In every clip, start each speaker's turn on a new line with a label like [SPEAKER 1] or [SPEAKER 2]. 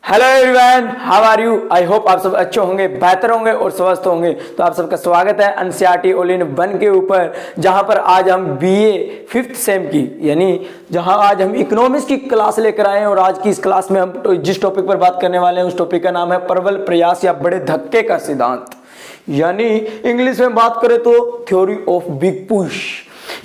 [SPEAKER 1] Hello everyone, how are you. I hope आप सब अच्छे होंगे, बेहतर होंगे और स्वस्थ होंगे। तो आप सबका स्वागत है एनसीईआरटी ऑल इन वन के ऊपर, जहां पर आज हम बीए 5th सेम की यानी जहां आज हम इकोनॉमिक्स की क्लास लेकर आए हैं। और आज की इस क्लास में हम जिस टॉपिक पर बात करने वाले हैं उस टॉपिक का नाम है प्रबल प्रयास या बड़े धक्के का सिद्धांत, यानी इंग्लिश में बात करें तो थ्योरी ऑफ बिग पुश।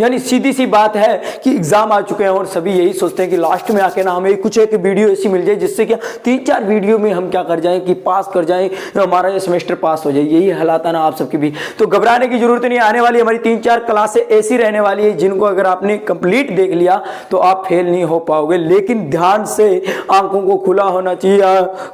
[SPEAKER 1] यानी सीधी सी बात है कि एग्जाम आ चुके हैं और सभी यही सोचते हैं कि लास्ट में आके ना हमें कुछ एक वीडियो ऐसी मिल जाए जिससे क्या 3-4 वीडियो में हम क्या कर जाएं कि पास कर जाएं, हमारा ये सेमेस्टर पास हो जाए। यही हालात है ना आप सबके भी। तो घबराने की जरूरत नहीं, आने वाली हमारी 3-4 क्लासें ऐसी रहने वाली है जिनको अगर आपने कंप्लीट देख लिया तो आप फेल नहीं हो पाओगे। लेकिन ध्यान से आंखों को खुला होना चाहिए,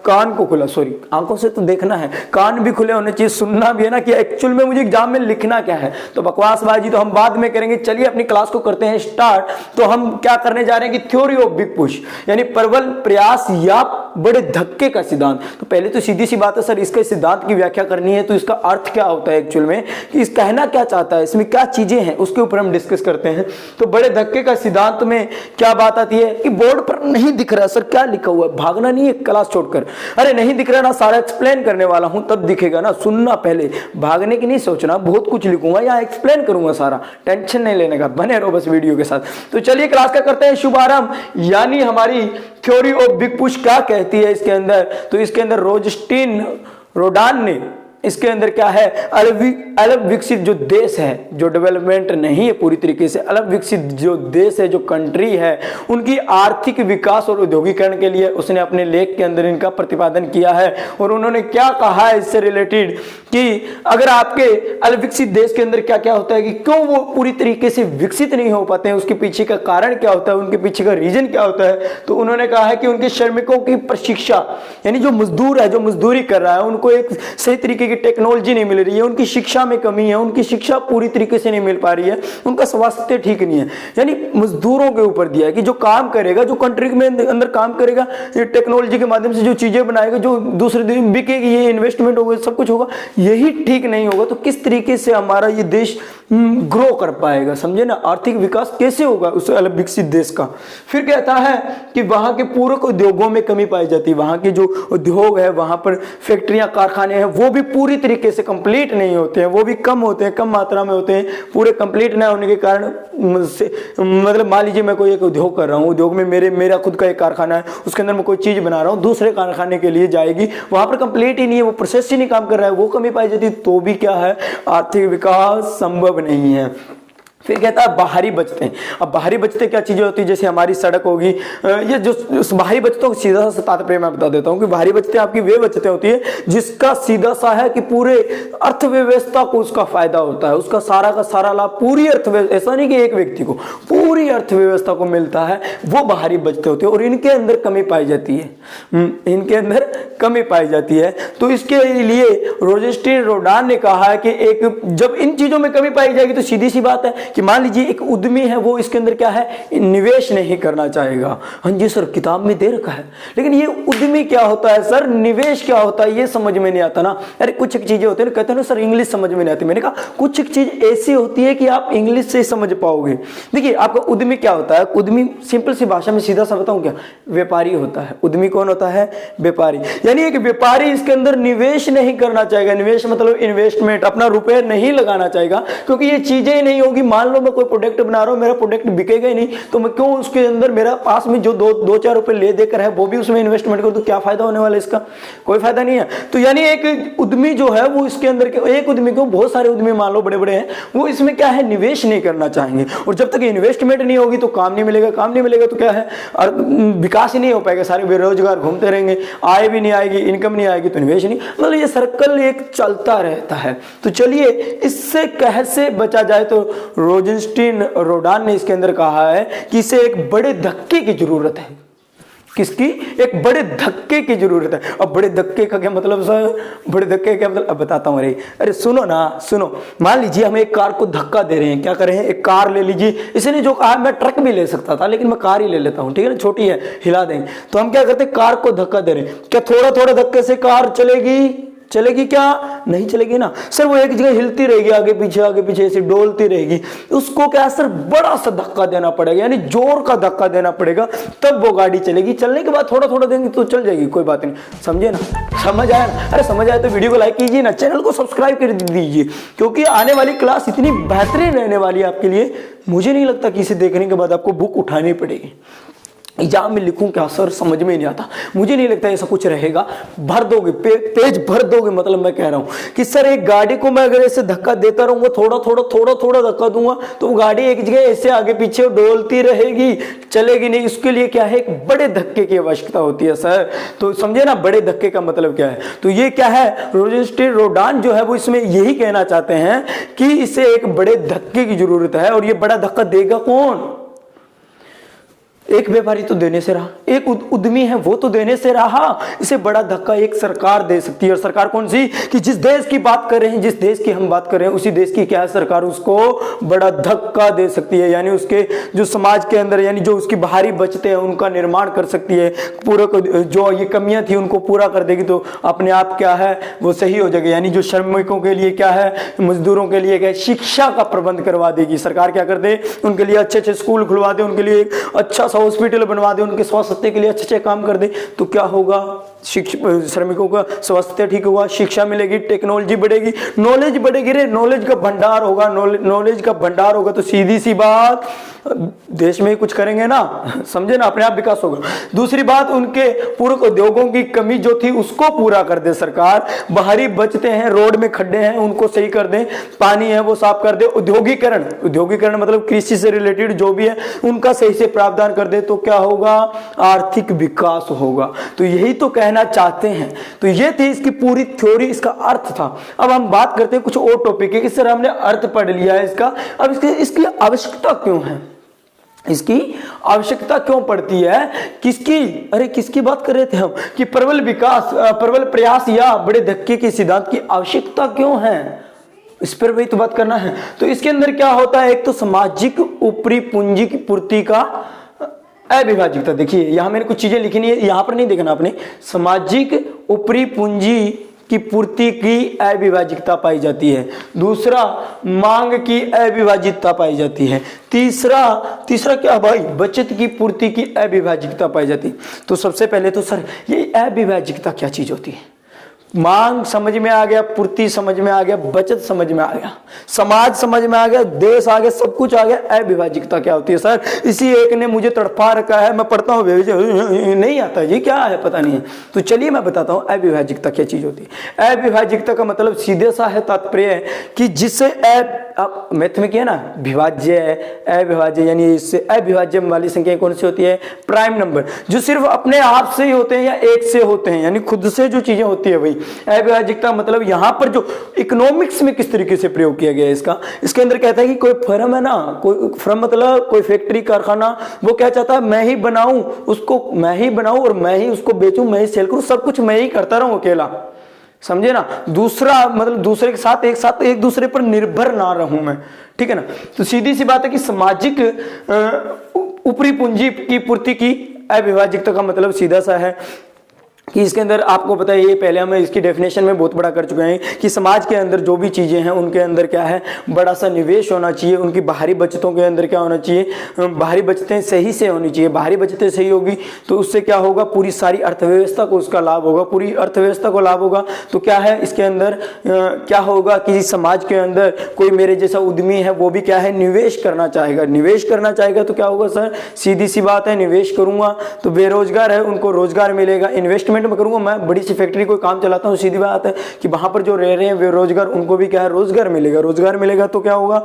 [SPEAKER 1] कान को खुला, सॉरी आंखों से तो देखना है, कान भी खुले होने चाहिए, सुनना भी है ना कि एक्चुअल में मुझे एग्जाम में लिखना क्या है। तो बकवासबाजी तो हम बाद में करेंगे। चलिए अपनी क्लास को करते हैं स्टार्ट। तो हम क्या करने जा रहे हैं कि थ्योरी ऑफ बिग पुश यानी प्रबल प्रयास या बड़े धक्के का सिद्धांत। तो पहले तो सीधी सी बात है सर, इसके सिद्धांत की व्याख्या करनी है तो इसका अर्थ क्या होता है एक्चुअल में, कि इस कहना क्या चाहता है, इसमें क्या चीजें हैं, उसके ऊपर हम डिस्कस करते हैं। तो बड़े धक्के का सिद्धांत में क्या बात आती है कि बोर्ड पर नहीं दिख रहा सर क्या लिखा हुआ है, भागना नहीं है क्लास छोड़कर। अरे नहीं दिख रहा ना, सारा एक्सप्लेन करने वाला हूं तब दिखेगा ना, सुनना पहले, भागने की नहीं सोचना। बहुत कुछ लिखूंगा या एक्सप्लेन करूंगा सारा, टेंशन नहीं लेने का, बने रहो बस वीडियो के साथ। तो चलिए क्लास का करते हैं शुभारंभ। यानी हमारी थ्योरी ऑफ बिग पुश क्या कहती है इसके अंदर, तो इसके अंदर रोजस्टीन रोडान ने इसके अंदर क्या है, अलग विकसित जो देश है, जो डेवलपमेंट नहीं है पूरी तरीके से, अलग विकसित जो देश है, जो कंट्री है, उनकी आर्थिक विकास और उद्योगीकरण के लिए उसने अपने लेख के अंदर इनका प्रतिपादन किया है। और उन्होंने क्या कहा है इससे रिलेटेड कि अगर आपके अलग विकसित देश के अंदर क्या क्या होता है कि क्यों वो पूरी तरीके से विकसित नहीं हो पाते हैं, उसके पीछे का कारण क्या होता है, उनके पीछे का रीजन क्या होता है। तो उन्होंने कहा है कि उनके श्रमिकों की प्रशिक्षा यानी जो मजदूर है, जो मजदूरी कर रहा है, उनको एक सही तरीके की टेक्नोलॉजी नहीं मिल रही है, उनकी शिक्षा में कमी है, उनकी शिक्षा पूरी तरीके से नहीं मिल पा रही है, उनका स्वास्थ्य ठीक नहीं है। यानी मजदूरों के ऊपर दिया है कि जो काम करेगा, जो कंट्री में अंदर काम करेगा, ये टेक्नोलॉजी के माध्यम से जो चीजें बनाएगा, जो दूसरे दिन बिकेगी, ये इन्वेस्टमेंट होगा, सब कुछ होगा, यही ठीक नहीं होगा तो किस तरीके से हमारा ये देश ग्रो कर पाएगा, समझे ना, आर्थिक विकास कैसे होगा उस अलग विकसित देश का। फिर कहता है कि वहां के पूरक उद्योगों में कमी पाई जाती है, वहां के जो उद्योग है, वहां पर फैक्ट्रियां कारखाने हैं, वो भी पूरी तरीके से कंप्लीट नहीं होते हैं, वो भी कम होते हैं, कम मात्रा में होते हैं, पूरे कंप्लीट ना होने के कारण मतलब मान लीजिए मैं कोई एक उद्योग कर रहा हूँ, उद्योग में मेरा खुद का एक कारखाना है, उसके अंदर मैं कोई चीज बना रहा हूँ, दूसरे कारखाने के लिए जाएगी, वहां पर कंप्लीट ही नहीं है, वो प्रोसेस ही नहीं काम कर रहा है, वो कमी पाई जाती है, तो भी क्या है, आर्थिक विकास संभव नहीं है। फिर कहता है बाहरी बचतें। अब बाहरी बचतें क्या चीजें होती है, जैसे हमारी सड़क होगी, ये जो बाहरी बचतों का सीधा सा तात्पर्य मैं बता देता हूं कि बाहरी बचतें आपकी वे बचतें होती है जिसका सीधा सा है कि पूरे अर्थव्यवस्था को उसका फायदा होता है, उसका सारा का सारा लाभ पूरी अर्थव्यवस्था, ऐसा नहीं कि एक व्यक्ति को, पूरी अर्थव्यवस्था को मिलता है, वो बाहरी बचतें होती है। और इनके अंदर कमी पाई जाती है, इनके अंदर कमी पाई जाती है। तो इसके लिए रोजस्टीन रोडान ने कहा है कि एक जब इन चीजों में कमी पाई जाएगी तो सीधी सी बात है कि मान लीजिए एक उद्यमी है, वो इसके अंदर क्या है, निवेश नहीं करना चाहेगा। हाँ जी सर, किताब में दे रखा है, लेकिन ये उद्यमी क्या होता है सर, निवेश क्या होता है, ये समझ में नहीं आता ना। अरे कुछ एक चीजें होती है ना, कहते हैं ना सर इंग्लिश समझ में नहीं आती। मैंने कहा कुछ एक चीज ऐसी होती है कि आप इंग्लिश से समझ पाओगे। देखिए आपका उद्यमी क्या होता है, उद्यमी सिंपल सी भाषा में सीधा सा बताऊं क्या, व्यापारी होता है। उद्यमी कौन होता है, व्यापारी। यानी एक व्यापारी इसके अंदर निवेश नहीं करना चाहेगा, निवेश मतलब इन्वेस्टमेंट, अपना रुपए नहीं लगाना चाहेगा, क्योंकि ये चीजें ही नहीं होगी। मान लो मैं कोई प्रोडक्ट बना रहा हूं, मेरा प्रोडक्ट बिकेगा ही नहीं, तो मैं क्यों उसके अंदर मेरा पास में जो 2-4 रुपए ले देकर है वो भी उसमें इन्वेस्टमेंट करूं, तो क्या फायदा होने वाला है इसका, कोई फायदा नहीं है। तो यानी एक उद्यमी जो है वो इसके अंदर एक उद्यमी को, बहुत सारे उद्यमी मान लो बड़े बड़े हैं, वो इसमें क्या है, निवेश नहीं करना चाहेंगे। और जब तक इन्वेस्टमेंट नहीं होगी तो काम नहीं मिलेगा, काम नहीं मिलेगा तो क्या है, विकास ही नहीं हो पाएगा, सारे बेरोजगार घूमते रहेंगे, आय भी नहीं आएगी, इनकम नहीं आएगी तो निवेश नहीं, मतलब ये सर्कल एक चलता रहता है। तो चलिए इससे कैसे बचा जाए, तो रोजस्टीन रोडान ने इसके अंदर कहा है कि इसे एक बड़े धक्के की जरूरत है। किसकी, एक बड़े धक्के की जरूरत है। अब बड़े धक्के का क्या मतलब सर, बड़े धक्के का मतलब अब बताता हूं। अरे सुनो ना, सुनो, मान लीजिए हम एक कार को धक्का दे रहे हैं, क्या कर रहे हैं, एक कार ले लीजिए, इसने जो कहा मैं ट्रक भी ले सकता था लेकिन मैं कार ही ले लेता हूं, ठीक है ना, छोटी है, हिला देंगे। तो हम क्या करते हैं, कार को धक्का दे रहे हैं, क्या थोड़ा थोड़ा धक्के से कार चलेगी, चलेगी क्या? नहीं चलेगी ना सर, वो एक जगह हिलती रहेगी, आगे पीछे ऐसे डोलती रहेगी। उसको क्या सर, बड़ा सा धक्का देना पड़ेगा, यानी जोर का धक्का देना पड़ेगा, तब वो गाड़ी चलेगी। चलने के बाद थोड़ा थोड़ा देंगे तो चल जाएगी, कोई बात नहीं, समझे ना? समझ आया ना? अरे समझ आया तो वीडियो को लाइक कीजिए ना, चैनल को सब्सक्राइब कर दीजिए, क्योंकि आने वाली क्लास इतनी बेहतरीन रहने वाली है आपके लिए। मुझे नहीं लगता कि इसे देखने के बाद आपको बुक उठानी पड़ेगी। एग्जाम में लिखूं क्या सर, समझ में नहीं आता, मुझे नहीं लगता ऐसा कुछ रहेगा। भर दोगे, पेज भर दोगे, मतलब मैं कह रहा हूं कि सर एक गाड़ी को मैं अगर ऐसे धक्का देता रहूंगा, थोड़ा धक्का दूंगा, तो वो गाड़ी एक जगह ऐसे आगे पीछे डोलती रहेगी, चलेगी नहीं। इसके लिए क्या है, एक बड़े धक्के की आवश्यकता होती है सर। तो समझे ना, बड़े धक्के का मतलब क्या है? तो ये क्या है, रोजेस्टी रोडान जो है वो इसमें यही कहना चाहते हैं कि इसे एक बड़े धक्के की जरूरत है। और ये बड़ा धक्का देगा कौन? एक व्यापारी तो देने से रहा, एक उद्यमी है वो तो देने से रहा। इसे बड़ा धक्का एक सरकार दे सकती है। और सरकार कौन सी? कि जिस देश की बात कर रहे हैं, जिस देश की हम बात कर रहे हैं, उसी देश की क्या है सरकार, उसको बड़ा धक्का दे सकती है। यानी उसके जो समाज के अंदर, यानी जो उसकी बाहरी बचते हैं उनका निर्माण कर सकती है। पूरा जो ये कमियां थी उनको पूरा कर देगी, तो अपने आप क्या है वो सही हो जाएगी। यानी जो श्रमिकों के लिए क्या है, मजदूरों के लिए क्या है, शिक्षा का प्रबंध करवा देगी सरकार। क्या कर दे, उनके लिए अच्छे स्कूल खुलवा दे, उनके लिए अच्छा हॉस्पिटल बनवा दे, उनके स्वास्थ्य के लिए अच्छे काम कर दे, तो क्या होगा, श्रमिकों का स्वास्थ्य ठीक होगा, शिक्षा मिलेगी, टेक्नोलॉजी बढ़ेगी, नॉलेज बढ़ेगी। रे नॉलेज का भंडार होगा, नॉलेज का भंडार होगा तो सीधी सी बात देश में ही कुछ करेंगे ना, समझे ना, अपने आप विकास होगा। दूसरी बात, उनके पूर्व उद्योगों की कमी जो थी उसको पूरा कर दे सरकार। बाहरी बचते हैं, रोड में खड्डे हैं उनको सही कर दे, पानी है वो साफ कर दे। उद्योगीकरण मतलब कृषि से रिलेटेड जो भी है उनका सही से प्रावधान कर दे, तो क्या होगा, आर्थिक विकास होगा। तो यही तो कहना चाहते हैं। तो ये थी इसकी पूरी थ्योरी, इसका अर्थ था। अब हम बात करते हैं कुछ और टॉपिक है कि सर हमने अर्थ पढ़ लिया है इसका, अब इसकी आवश्यकता क्यों है, इसकी आवश्यकता क्यों पड़ती है, किसकी, अरे किसकी बात कर रहे थे हम, कि प्रबल विकास, प्रबल प्रयास या बड़े धक्के के सिद्धांत की आवश्यकता क्यों है, इस पर भी तो बात करना है। तो इसके अंदर क्या होता है, एक तो सामाजिक ऊपरी पूंजी की पूर्ति का अविभाज्यता। देखिए यहां मैंने कुछ चीजें लिखी नहीं है, यहां पर नहीं देखना आपने। सामाजिक ऊपरी पूंजी की पूर्ति की अविभाज्यता पाई जाती है। दूसरा, मांग की अविभाज्यता पाई जाती है। तीसरा क्या भाई, बचत की पूर्ति की अविभाज्यता पाई जाती है। तो सबसे पहले तो सर ये अविभाज्यता क्या चीज होती है? मांग समझ में आ गया, पूर्ति समझ में आ गया, बचत समझ में आ गया, समाज समझ में आ गया, देश आ गया, सब कुछ आ गया। अविभाज्यता क्या होती है सर? इसी एक ने मुझे तड़पा रखा है, मैं पढ़ता हूँ नहीं आता जी, क्या है पता नहीं है। तो चलिए मैं बताता हूँ अविभाज्यता क्या चीज होती है। अविभाज्यता का मतलब सीधे सा है, तात्पर्य है कि जिससे मैथ में किया ना, विभाज्य अविभाज्य, यानी इससे अविभाज्य वाली संख्या कौन सी होती है? प्राइम नंबर, जो सिर्फ अपने आप से ही होते हैं या एक से होते हैं, यानी खुद से जो चीजें होती है वही अविभाज्यता। मतलब यहां पर जो इकोनॉमिक्स में किस तरीके से प्रयोग किया गया है इसका, इसके अंदर कहता है कि कोई फर्म है ना, कोई फर्म मतलब कोई फैक्ट्री कारखाना, वो क्या चाहता है, मैं ही बनाऊं उसको, मैं ही बनाऊं और मैं ही उसको बेचूं, मैं ही सेल करूं, सब कुछ मैं ही करता रहूं अकेला, समझे ना। दूसरा मतलब दूसरे के साथ एक दूसरे पर निर्भर ना रहूं मैं, ठीक है ना। तो सीधी सी बात है कि सामाजिक ऊपरी पूंजी की पूर्ति की अविभाज्यता का मतलब सीधा सा है कि इसके अंदर आपको पता है, ये पहले हम इसकी डेफिनेशन में बहुत बड़ा कर चुके हैं कि समाज के अंदर जो भी चीज़ें हैं उनके अंदर क्या है, बड़ा सा निवेश होना चाहिए। उनकी बाहरी बचतों के अंदर क्या होना चाहिए, बाहरी बचतें सही से होनी चाहिए। बाहरी बचतें सही होगी तो उससे क्या होगा, पूरी सारी अर्थव्यवस्था को उसका लाभ होगा, पूरी अर्थव्यवस्था को लाभ होगा। तो क्या है इसके अंदर क्या होगा, किसी समाज के अंदर कोई मेरे जैसा उद्यमी है वो भी क्या है, निवेश करना चाहेगा। निवेश करना चाहेगा तो क्या होगा सर, सीधी सी बात है, निवेश करूंगा तो बेरोजगार है उनको रोजगार मिलेगा। इन्वेस्टमेंट में करूंगा, मैं बड़ी सी फैक्ट्री कोई काम चलाता हूं, सीधी बात है कि वहां पर जो रह रहे हैं बेरोजगार उनको भी क्या है, रोजगार मिलेगा। रोजगार मिलेगा तो क्या होगा,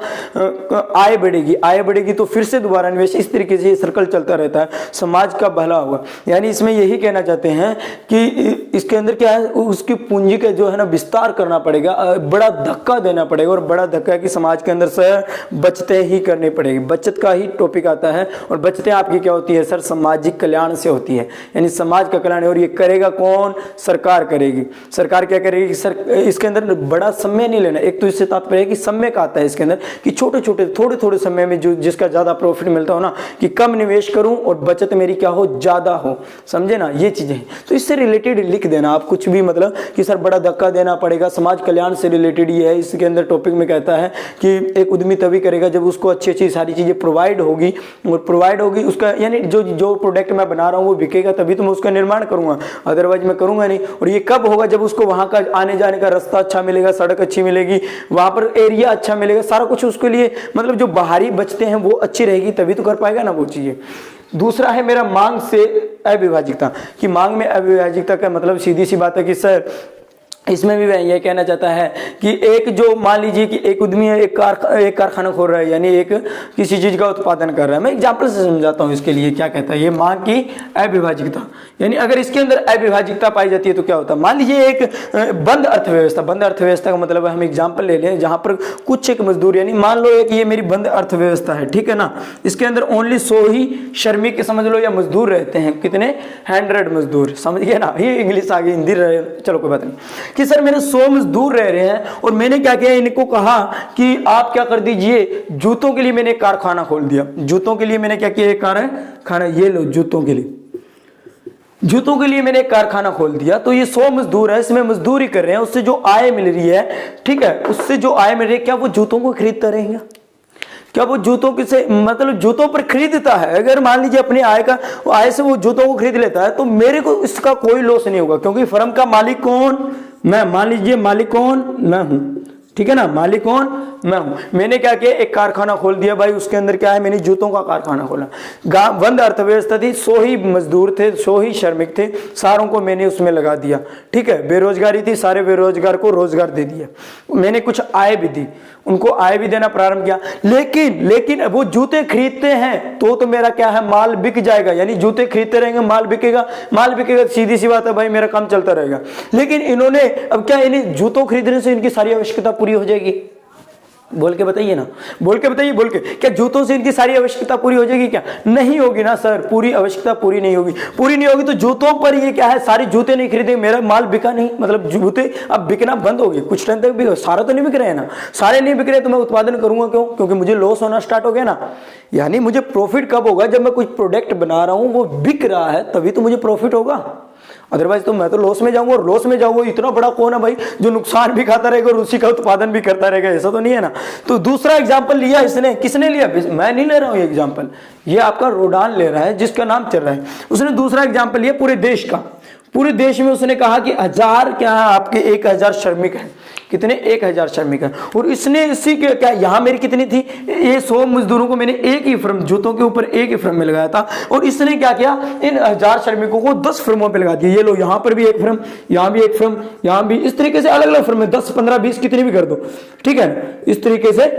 [SPEAKER 1] आय बढ़ेगी, आय बढ़ेगी तो फिर से दोबारा निवेश, इस तरीके से सर्कल चलता रहता है, समाज का भला होगा। यानी इसमें यही कहना चाहते हैं कि इसके अंदर क्या है, उसकी पूंजी का जो है ना विस्तार करना पड़ेगा, बड़ा धक्का देना पड़ेगा। और बड़ा धक्का है कि समाज के अंदर सर बचतें ही करनी पड़ेगी, बचत का ही टॉपिक आता है। और बचतें आपकी क्या होती है सर, सामाजिक कल्याण से होती है, यानी समाज का कल्याण। और ये करेगा करेगा कौन? सरकार करेगी। सरकार क्या करेगी? सर इसके अंदर बड़ा समय नहीं लेना। एक तो इससे तात्पर्य है कि समय का आता है इसके अंदर कि छोटे छोटे थोड़े थोड़े समय में जो जिसका ज्यादा प्रॉफिट मिलता हो ना, कि कम निवेश करूं और बचत मेरी क्या हो? ज्यादा हो। समझे ना, ये चीजें हैं। तो इससे रिलेटेड लिख देना आप कुछ भी, मतलब कि सर बड़ा धक्का देना पड़ेगा, समाज कल्याण से रिलेटेड ये है। इसके अंदर टॉपिक में कहता है कि एक उद्यमी तभी करेगा जब उसको अच्छी अच्छी सारी चीजें प्रोवाइड होगी, और प्रोवाइड होगी उसका, यानी जो प्रोडक्ट मैं बना रहा हूँ वो बिकेगा तभी तो मैं उसका निर्माण करूंगा, अदरवाइज मैं करूंगा नहीं। और ये कब होगा? जब उसको वहां का आने जाने का रास्ता अच्छा मिलेगा, सड़क अच्छी मिलेगी, वहां पर एरिया अच्छा मिलेगा, सारा कुछ उसके लिए, मतलब जो बाहरी बचते हैं वो अच्छी रहेगी, तभी तो कर पाएगा ना वो चीजें। दूसरा है मेरा मांग से अविभाज्यता, कि मांग में अविभाज्यता का मतलब सीधी सी बात है कि सर इसमें भी वह ये कहना चाहता है कि एक जो मान लीजिए कि एक उद्यमी है, एक कारखाना खोल रहा है, यानी एक किसी चीज का उत्पादन कर रहा है। मैं एग्जांपल से समझाता हूँ इसके लिए क्या कहता है ये मांग की अविभाज्यता। यानी अगर इसके अंदर अविभाज्यता पाई जाती है तो क्या होता है? मान लीजिए एक बंद अर्थव्यवस्था, बंद अर्थव्यवस्था का मतलब हम एग्जाम्पल ले लें जहां पर कुछ एक मजदूर, यानी मान लो एक ये मेरी बंद अर्थव्यवस्था है, ठीक है ना, इसके अंदर ओनली 100 ही श्रमिक समझ लो या मजदूर रहते हैं। कितने? 100 मजदूर। समझ गए ना, ये इंग्लिश आ गई, हिंदी रहे, चलो कोई बात नहीं। कि सर मेरे 100 मजदूर रह रहे हैं और मैंने क्या किया, इनको कहा कि आप क्या कर दीजिए, जूतों के लिए मैंने एक कारखाना खोल दिया। जूतों के लिए मैंने क्या किया, एक कारखाना, ये लो जूतों के लिए, जूतों के लिए मैंने एक कारखाना खोल दिया। तो ये 100 मजदूर है, इसमें मजदूरी कर रहे हैं, उससे जो आय मिल रही है, ठीक है, उससे जो आय मिल रही है, क्या वो जूतों को खरीदता रहेंगे? क्या वो जूतों से मतलब जूतों पर खरीदता है? अगर मान लीजिए अपनी आय से वो जूतों को खरीद लेता है तो मेरे को इसका कोई लॉस नहीं होगा, क्योंकि फर्म का मालिक कौन? मैं। मान लीजिए मालिक कौन? मैं हूं, ठीक है ना, मालिक कौन? मैं हूं। मैंने क्या किया, एक कारखाना खोल दिया भाई, उसके अंदर क्या है, मैंने जूतों का कारखाना खोला। बंद अर्थव्यवस्था थी, 100 ही मजदूर थे, 100 ही श्रमिक थे, सारों को मैंने उसमें लगा दिया, ठीक है। बेरोजगारी थी, सारे बेरोजगार को रोजगार दे दिया, मैंने कुछ आय भी दी, उनको आय भी देना प्रारंभ किया। लेकिन वो जूते खरीदते हैं तो मेरा क्या है, माल बिक जाएगा। यानी जूते खरीदते रहेंगे, माल बिकेगा, सीधी सी बात है भाई, मेरा काम चलता रहेगा। लेकिन इन्होंने अब क्या, इन्हें जूतों खरीदने से इनकी सारी आवश्यकता पूरी हो जाएगी? बोल के बताइए ना, बोल के बताइए, बोल के। क्या जूतों से इनकी सारी आवश्यकता पूरी हो जाएगी? क्या नहीं होगी ना सर, पूरी आवश्यकता पूरी नहीं होगी। पूरी नहीं होगी तो जूतों पर ये क्या है, सारे जूते नहीं खरीदे, मेरा माल बिका नहीं, मतलब जूते अब बिकना बंद हो गए, कुछ टाइम तक भी सारा तो नहीं बिक रहे हैं ना, सारे नहीं बिक रहे तो मैं उत्पादन करूंगा क्यों? क्योंकि मुझे लॉस होना स्टार्ट हो गया ना। यानी मुझे प्रॉफिट कब होगा? जब मैं कुछ प्रोडक्ट बना रहा हूं वो बिक रहा है, तभी तो मुझे प्रॉफिट होगा, अदरवाइज तो मैं तो लॉस में जाऊंगा। और लॉस में जाऊंगा, इतना बड़ा कौन है भाई जो नुकसान भी खाता रहेगा और उसी का उत्पादन भी करता रहेगा? ऐसा तो नहीं है ना। तो दूसरा एग्जांपल लिया इसने, किसने लिया? मैं नहीं ले रहा हूं ये एग्जांपल, ये आपका रोडान ले रहा है जिसका नाम चल रहा है। उसने दूसरा एग्जांपल लिया पूरे देश का। पूरे देश में उसने कहा कि 1000 क्या है आपके 1000 श्रमिक हैं। कितने? 1000 श्रमिक हैं। और इसने इसी के क्या, यहां मेरी कितनी थी, ये 100 मजदूरों को मैंने एक ही फर्म, जूतों के ऊपर एक ही फर्म में लगाया था। और इसने क्या किया, इन 1000 श्रमिकों को 10 फर्मों पे लगा दिया। ये लो, यहां पर भी एक फर्म, यहां भी एक फर्म, यहां भी, इस तरीके से अलग अलग फर्म, 10 15 20 कितनी भी कर दो, ठीक है। इस तरीके से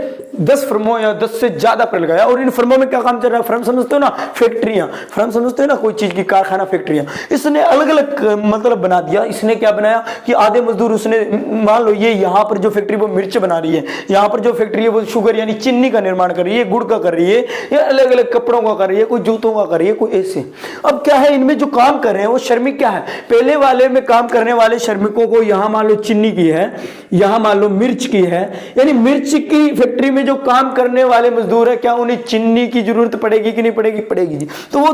[SPEAKER 1] 10 फर्मों या 10 से ज्यादा पर लगाया। और इन फर्मों में क्या काम चल रहा है? फर्म समझते हो ना, फैक्ट्रियां, फर्म समझते हो ना, कोई चीज की कारखाना, फैक्ट्रियां। इसने अलग अलग मतलब बना दिया। इसने क्या बनाया कि आधे मजदूर उसने, मान लो ये यहाँ पर जो फैक्ट्री वो मिर्च बना रही है, यहाँ पर जो फैक्ट्री है वो शुगर यानी चीनी का निर्माण कर रही है, गुड़ का कर रही है, या अलग अलग कपड़ों का कर रही है, कोई जूतों का कर रही है, कोई ऐसे। अब क्या है, इनमें जो काम कर रहे हैं वो श्रमिक क्या है, पहले वाले में काम करने वाले श्रमिकों को यहाँ मान लो चीनी की है, यहाँ मान लो मिर्च की है, यानी मिर्च की फैक्ट्री में जो काम करने वाले मजदूर है, क्या उन्हें चीनी की जरूरत पड़ेगी कि नहीं पड़ेगी? पड़ेगी जी। तो वो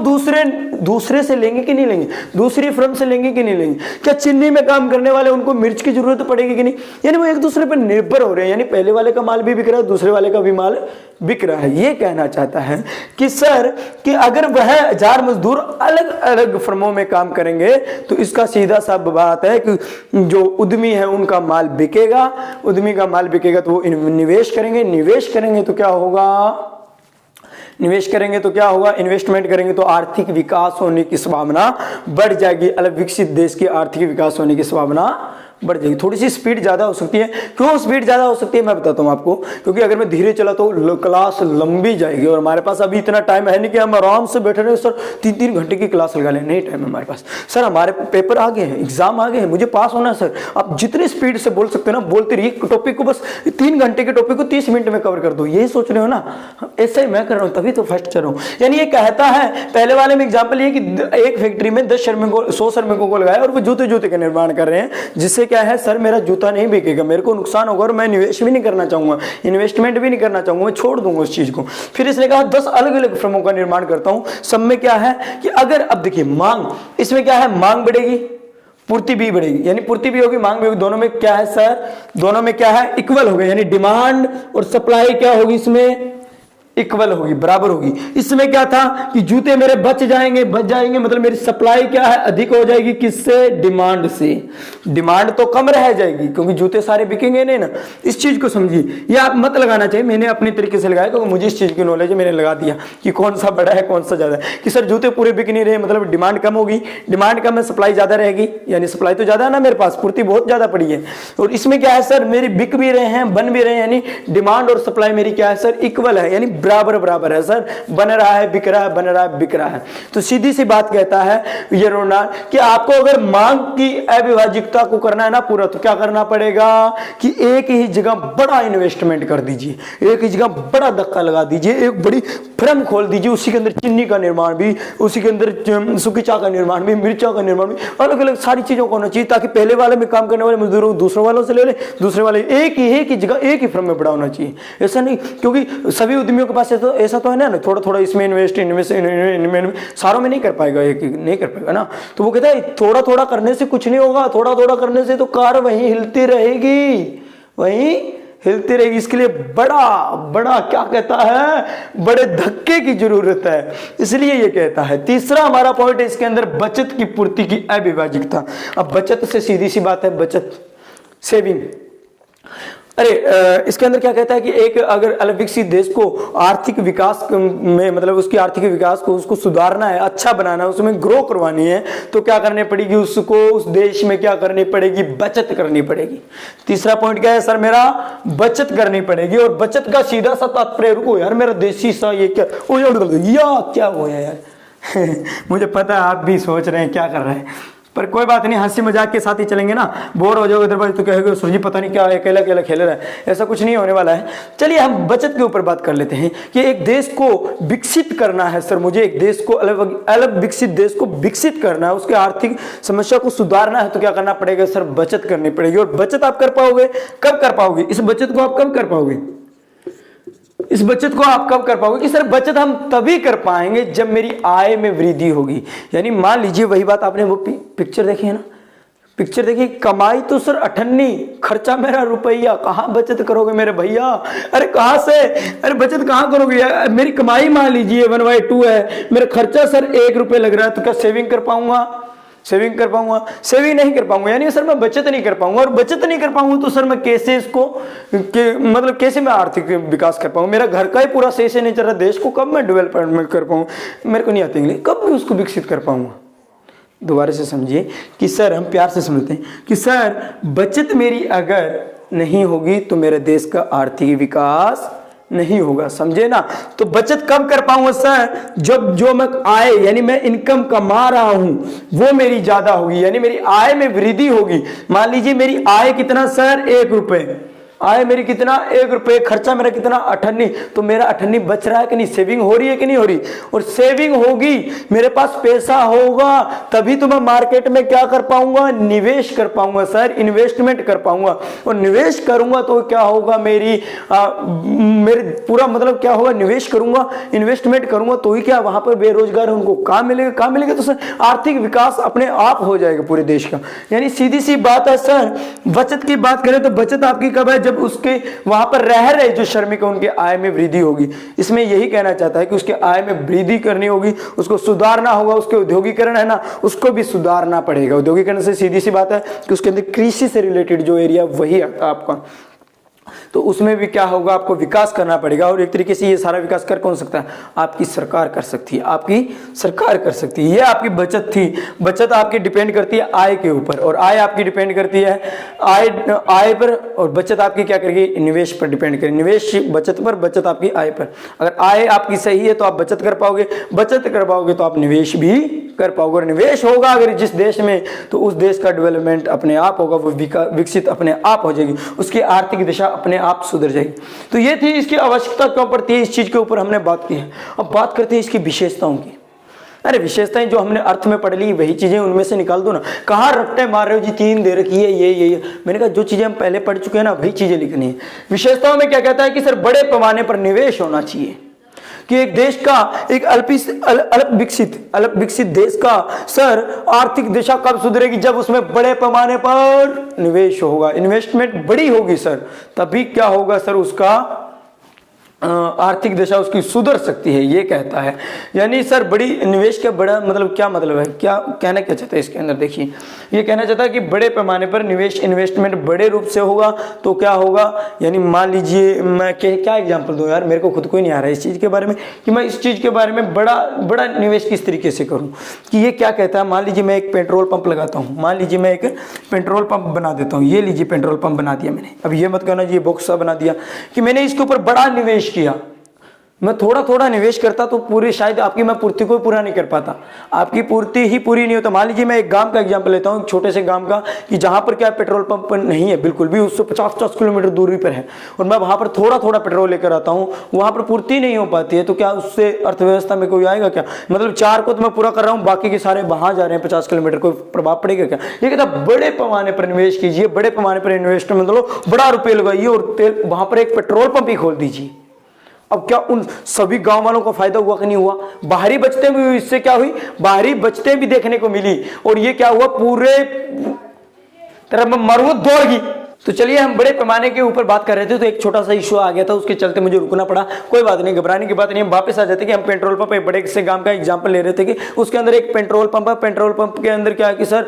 [SPEAKER 1] दूसरे से लेंगे कि नहीं लेंगे? दूसरी फर्म से लेंगे कि नहीं लेंगे? क्या चीनी में काम करने वाले उनको मिर्च की जरूरत पड़ेगी कि नहीं? यानी वो एक दूसरे पर निर्भर हो रहे हैं। यानी पहले वाले का माल भी बिक रहा है, दूसरे वाले का भी माल बिक रहा है। ये कहना चाहता है कि सर कि अगर वह 1000 मजदूर अलग अलग फर्मों में काम करेंगे तो इसका सीधा सा बात है कि जो उद्यमी है उनका माल बिकेगा, उद्यमी का माल बिकेगा तो वो निवेश करेंगे, निवेश करेंगे तो क्या होगा, निवेश करेंगे तो क्या होगा, इन्वेस्टमेंट करेंगे तो आर्थिक विकास होने की संभावना बढ़ जाएगी। अलग विकसित देश की आर्थिक विकास होने की संभावना बढ़ जाएगी, थोड़ी सी स्पीड ज़्यादा हो सकती है। क्यों स्पीड ज़्यादा हो सकती है मैं बताता हूँ आपको, क्योंकि अगर मैं धीरे चला तो क्लास लंबी जाएगी और हमारे पास अभी इतना टाइम है नहीं कि हम आराम से बैठे रहे सर 3-3 घंटे की क्लास लगा लें, नहीं टाइम है हमारे पास। सर हमारे पेपर आ गए हैं, एग्जाम आ गए हैं, मुझे पास होना है सर। आप जितनी स्पीड से बोल सकते हो ना बोलते रहिए, टॉपिक को बस 3 घंटे के टॉपिक को 30 मिनट में कवर कर दो, यही सोच रहे हो ना, ऐसा ही मैं कर रहा हूँ, तभी तो फर्स्ट चल रहा हूँ। यानी ये कहता है, पहले वाले में एग्जाम्पल ये कि एक फैक्ट्री में 10 श्रमिकों 100 श्रमिकों को लगाया और वो जूते का निर्माण कर रहे हैं, जिससे क्या है सर मेरा जूता नहीं बिकेगा, मेरे को नुकसान होगा और मैं निवेश भी नहीं करना चाहूंगा, इन्वेस्टमेंट भी नहीं करना चाहूंगा, मैं छोड़ दूंगा उस चीज को। फिर इसने कहा 10 अलग अलग फर्मों का निर्माण करता हूं, सब में क्या है कि अगर अब देखिए मांग, इसमें क्या है मांग बढ़ेगी पूर्ति भी बढ़ेगी, यानी पूर्ति भी होगी मांग भी होगी, दोनों में क्या है सर, दोनों में क्या है इक्वल हो गया, यानी डिमांड और सप्लाई क्या होगी इसमें इक्वल होगी, बराबर होगी। इसमें क्या था कि जूते मेरे बच जाएंगे मतलब मेरी सप्लाई क्या है अधिक हो जाएगी, किससे, डिमांड से। डिमांड तो कम रह जाएगी क्योंकि जूते सारे बिकेंगे नहीं ना, इस चीज को समझिए। ये आप मत लगाना चाहिए, मैंने अपने तरीके से लगाया क्योंकि मुझे इस चीज की नॉलेज है, मैंने लगा दिया कि कौन सा बड़ा है कौन सा ज्यादा है, कि सर जूते पूरे बिक नहीं रहे मतलब डिमांड कम होगी, डिमांड कम है सप्लाई ज्यादा रहेगी, यानी सप्लाई तो ज्यादा है ना मेरे पास, पूर्ति बहुत ज्यादा पड़ी है। और इसमें क्या है सर मेरी बिक भी रहे हैं बन भी रहे हैं, यानी डिमांड और सप्लाई मेरी क्या है सर इक्वल है, यानी बराबर है सर, बन रहा है बिक रहा है, बन रहा है बिक रहा है। तो सीधी सी बात कहता है ये रोनाल्ड कि आपको अगर मांग की अविभाज्यता को करना है ना पूरा, तो क्या करना पड़ेगा कि एक ही जगह बड़ा इन्वेस्टमेंट कर दीजिए, एक ही जगह बड़ा धक्का लगा दीजिए, एक बड़ी फर्म खोल दीजिए, उसी के अंदर चीनी का निर्माण भी, उसी के अंदर सूखी चाय का निर्माण भी, मिर्चा का निर्माण भी, अलग अलग सारी चीजों को होना चाहिए, ताकि पहले वाले में काम करने वाले मजदूरों दूसरों वालों से ले ले, दूसरे वाले एक ही जगह एक ही फर्म में बड़ा होना चाहिए। ऐसा नहीं, क्योंकि सभी उद्यमियों के पास ऐसा तो है ना, थोड़ा थोड़ा इसमें इन्वेस्ट सारों में नहीं कर पाएगा, एक नहीं कर पाएगा ना। तो वो कहता है थोड़ा थोड़ा करने से कुछ नहीं होगा, थोड़ा थोड़ा करने से तो कार वहीं हिलती रहेगी, वहीं हिलती रहेगी। इसके लिए बड़ा क्या कहता है, बड़े धक्के की जरूरत है, इसलिए ये कहता है। तीसरा हमारा पॉइंट है इसके अंदर बचत की पूर्ति की अविभाज्यता। अब बचत से सीधी सी बात है, बचत सेविंग। अरे इसके अंदर क्या कहता है कि एक अगर अविकसित देश को आर्थिक विकास में मतलब उसकी आर्थिक विकास को उसको सुधारना है, अच्छा बनाना है, उसमें ग्रो करवानी है, तो क्या करनी पड़ेगी उसको, उस देश में क्या करनी पड़ेगी, बचत करनी पड़ेगी। तीसरा पॉइंट क्या है सर मेरा, बचत करनी पड़ेगी। और बचत का सीधा सा तात्पर्य, रुको यार मेरा देसी सा ये क्या या क्या हुआ यार मुझे पता है आप भी सोच रहे हैं क्या कर रहे हैं, पर कोई बात नहीं, हंसी मजाक के साथ ही चलेंगे ना। बोर हो जाओगे इधर तो कहोगे सुरजी पता नहीं क्या अकेला अकेला खेल रहा है, ऐसा कुछ नहीं होने वाला है। चलिए हम बचत के ऊपर बात कर लेते हैं कि एक देश को विकसित करना है सर, मुझे एक देश को अलग विकसित देश को विकसित करना है, उसके आर्थिक समस्या को सुधारना है, तो क्या करना पड़ेगा सर, बचत करनी पड़ेगी। और बचत आप कर पाओगे, कब कर पाओगे इस बचत को, आप कब कर पाओगे इस बचत को, आप कब कर पाओगे कि सर बचत हम तभी कर पाएंगे जब मेरी आय में वृद्धि होगी। यानी मान लीजिए वही बात, आपने वो पिक्चर देखी है ना, पिक्चर देखिए, कमाई तो सर 98, खर्चा मेरा रुपया, कहाँ बचत करोगे मेरे भैया, अरे कहाँ से, अरे बचत कहाँ करोगे यार, मेरी कमाई मान लीजिए 1/2 है, मेरा खर्चा सर 1 रुपये लग रहा है, तो क्या सेविंग कर पाऊंगा, सेविंग कर पाऊंगा, सेविंग नहीं कर पाऊंगा, यानी सर मैं बचत नहीं कर पाऊंगा। और बचत नहीं कर पाऊंगा तो सर मैं कैसे इसको मतलब कैसे मैं आर्थिक विकास कर पाऊंगा, मेरा घर का ही पूरा सही से नहीं चल रहा, देश को कब मैं डेवलपमेंट कर पाऊंगा, मेरे को नहीं आती इंग्लिश, कब मैं उसको विकसित कर पाऊंगा। दोबारा से समझिए कि सर हम प्यार से समझते हैं कि सर बचत मेरी अगर नहीं होगी तो मेरे देश का आर्थिक विकास नहीं होगा, समझे ना। तो बचत कब कर पाऊंगा सर, जब जो मैं आय यानी मैं इनकम कमा रहा हूं वो मेरी ज्यादा होगी, यानी मेरी आय में वृद्धि होगी। मान लीजिए मेरी आय कितना सर, 1 रुपये, आय मेरी कितना 1 रुपये, खर्चा मेरा कितना 98, तो मेरा 98 बच रहा है कि नहीं, सेविंग हो रही है कि नहीं हो रही। और सेविंग होगी, मेरे पास पैसा होगा, तभी तो मैं मार्केट में क्या कर पाऊंगा, निवेश कर पाऊंगा सर, इन्वेस्टमेंट कर पाऊंगा। और निवेश करूंगा तो क्या होगा, मेरी मेरे पूरा मतलब क्या होगा, निवेश करूंगा, इन्वेस्टमेंट करूंगा, तो ही क्या वहां पर बेरोजगार उनको काम मिलेगा, काम मिलेगा तो सर आर्थिक विकास अपने आप हो जाएगा पूरे देश का। यानी सीधी सी बात है सर, बचत की बात करें तो बचत आपकी कब है, जब उसके वहां पर रह रहे जो श्रमिक है उनके आय में वृद्धि होगी। इसमें यही कहना चाहता है कि उसके आय में वृद्धि करनी होगी, उसको सुधारना होगा, उसके औद्योगिकरण है ना उसको भी सुधारना पड़ेगा। औद्योगिकरण से सीधी सी बात है कि उसके अंदर कृषि से रिलेटेड जो एरिया वही आता है आपका। तो उसमें भी क्या होगा, आपको विकास करना पड़ेगा। और एक तरीके से ये सारा विकास कर कौन सकता है, आपकी सरकार कर सकती है, आपकी सरकार कर सकती है। ये आपकी बचत थी। बचत आपकी डिपेंड करती है आय के ऊपर, और आय आपकी डिपेंड करती है आय पर, और बचत आपकी क्या करेगी, निवेश पर डिपेंड करेगी। निवेश बचत पर, बचत आपकी आय पर। अगर आय आपकी सही है तो आप बचत कर पाओगे, बचत कर पाओगे तो आप निवेश भी कर पाओगे। और निवेश होगा अगर जिस देश में, तो उस देश का डेवलपमेंट अपने आप होगा, वो विकसित अपने आप हो जाएगी, उसकी आर्थिक दिशा अपने आप सुधर जाएगी। तो ये थी इसकी आवश्यकता क्यों पड़ती है, इस चीज के ऊपर हमने बात की है। अब बात करते हैं इसकी विशेषताओं की। अरे विशेषताएं जो हमने अर्थ में पढ़ ली वही चीजें उनमें से निकाल दो ना। कहाँ रट्टे मार रहे हो जी, 3 दे रखी है ये। मैंने कहा जो चीजें हम पहले पढ़ चुके हैं ना वही चीजें लिखनी है। विशेषताओं में क्या कहता है कि सर बड़े पैमाने पर निवेश होना चाहिए, कि एक देश का एक अल्प विकसित देश का सर आर्थिक दिशा कब सुधरेगी, जब उसमें बड़े पैमाने पर निवेश होगा, इन्वेस्टमेंट बड़ी होगी सर, तभी क्या होगा सर, उसका आर्थिक दिशा उसकी सुधर सकती है, ये कहता है। यानी सर बड़ी निवेश का बड़ा मतलब क्या मतलब है, क्या कहना क्या चाहता है इसके अंदर, देखिए ये कहना चाहता है कि बड़े पैमाने पर निवेश इन्वेस्टमेंट बड़े रूप से होगा तो क्या होगा, यानी मान लीजिए मैं क्या एग्जांपल दूं यार, मेरे को खुद को ही नहीं आ रहा है इस चीज़ के बारे में कि मैं इस चीज़ के बारे में बड़ा निवेश किस तरीके से करूँ। कि ये क्या कहता है, मान लीजिए मैं एक पेट्रोल पंप लगाता हूँ, मान लीजिए मैं एक पेट्रोल पंप बना देता हूँ, ये लीजिए पेट्रोल पंप बना दिया मैंने। अब ये मत कहना जी ये बॉक्स सा बना दिया, कि मैंने इसके ऊपर बड़ा निवेश किया। मैं थोड़ा थोड़ा निवेश करता तो पूरी शायद आपकी मैं पूर्ति को पूरा नहीं कर पाता, आपकी पूर्ति ही पूरी नहीं होता। मान लीजिए मैं एक गांव का एग्जांपल लेता हूँ, छोटे से गांव का, कि जहाँ पर क्या पेट्रोल पंप नहीं है बिल्कुल भी, उससे 50-50 किलोमीटर दूरी पर है, और मैं वहाँ पर थोड़ा थोड़ा पेट्रोल लेकर आता हूँ, वहाँ पर पूर्ति नहीं हो पाती है, तो क्या उससे अर्थव्यवस्था में कोई आएगा क्या? मतलब 4 को तो मैं पूरा कर रहा हूँ, बाकी के सारे वहाँ जा रहे हैं 50 किलोमीटर, कोई प्रभाव पड़ेगा क्या? ये कहता बड़े पैमाने पर निवेश कीजिए, बड़े पैमाने पर इन्वेस्टमेंट मतलब बड़ा रुपये लगाइए, और तेल वहाँ पर एक पेट्रोल पंप ही खोल दीजिए। अब क्या उन सभी गांव वालों को फायदा हुआ कि नहीं हुआ? बाहरी बचतें भी हुई, इससे क्या हुई, बाहरी बचतें भी देखने को मिली, और ये क्या हुआ, पूरे तरफ मरुभूमि दौड़ गई। तो चलिए हम बड़े पैमाने के ऊपर बात कर रहे थे, तो एक छोटा सा इशू आ गया था, उसके चलते मुझे रुकना पड़ा। कोई बात नहीं, घबराने की बात नहीं, हम वापस आ जाते कि हम पेट्रोल पंप एक बड़े से गांव का एग्जांपल ले रहे थे कि उसके अंदर एक पेट्रोल पंप है। पेट्रोल पंप के अंदर क्या है कि सर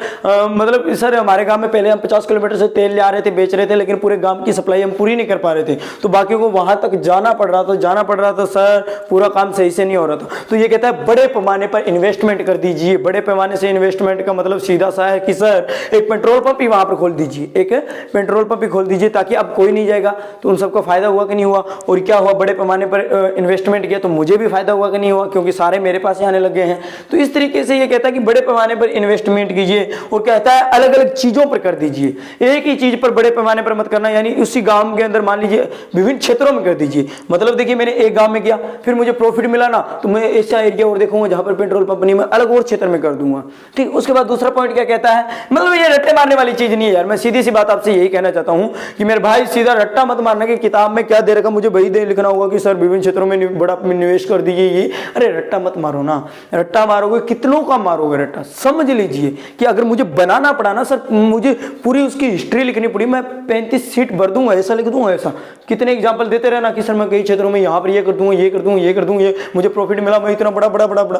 [SPEAKER 1] मतलब सर हमारे गांव में पहले हम 50 किलोमीटर से तेल ले आ रहे थे, बेच रहे थे, लेकिन पूरे गांव की सप्लाई हम पूरी नहीं कर पा रहे थे, तो बाकी को वहां तक जाना पड़ रहा था सर, पूरा काम सही से नहीं हो रहा था। तो ये कहता है बड़े पैमाने पर इन्वेस्टमेंट कर दीजिए। बड़े पैमाने से इन्वेस्टमेंट का मतलब सीधा सा है कि सर एक पेट्रोल पंप ही वहां पर खोल दीजिए, एक पेट्रोल पंप ही खोल दीजिए, ताकि अब कोई नहीं जाएगा। तो उन सबको फायदा हुआ कि नहीं हुआ? और क्या हुआ, बड़े पैमाने पर इन्वेस्टमेंट किया तो मुझे भी फायदा हुआ कि नहीं हुआ, क्योंकि सारे मेरे पास ही आने लग गए हैं। तो इस तरीके से ये कहता है कि बड़े पैमाने पर इन्वेस्टमेंट कीजिए, और कहता है अलग अलग चीजों पर कर दीजिए, एक ही चीज पर बड़े पैमाने पर मत करना। यानी उसी गांव के अंदर मान लीजिए विभिन्न क्षेत्रों में कर दीजिए। मतलब देखिए मैंने एक गांव में किया, फिर मुझे प्रॉफिट मिला ना, तो मैं ऐसा एरिया और देखूंगा जहां पर पेट्रोल पंप नहीं, मैं अलग और क्षेत्र में कर दूंगा। ठीक, उसके बाद दूसरा पॉइंट क्या कहता है, मतलब ये रट्टे मारने वाली चीज नहीं है यार, मैं सीधी सी बात आपसे यही कहना चाहता हूं कि मेरे भाई सीधा रट्टा मत मारना कि किताब में क्या दे रखा मुझे वही दे लिखना होगा कि सर विभिन्न क्षेत्रों में बड़ा निवेश कर दीजिए ये। अरे रट्टा मत मारो ना, रट्टा मारोगे कितनों का मारोगे रट्टा। समझ लीजिए कि अगर मुझे बनाना पड़ा ना सर, मुझे पूरी उसकी हिस्ट्री लिखनी पड़ी, मैं 35 सीट भर दूंगा, ऐसा लिख दूंगा, ऐसा कितने एग्जाम्पल देते रहना कि सर मैं कई क्षेत्रों में यहाँ पर ये कर दूंगा, ये कर दूंगा, ये कर दूंगा, ये मुझे प्रॉफिट मिला, मैं इतना बड़ा बड़ा बड़ा बड़ा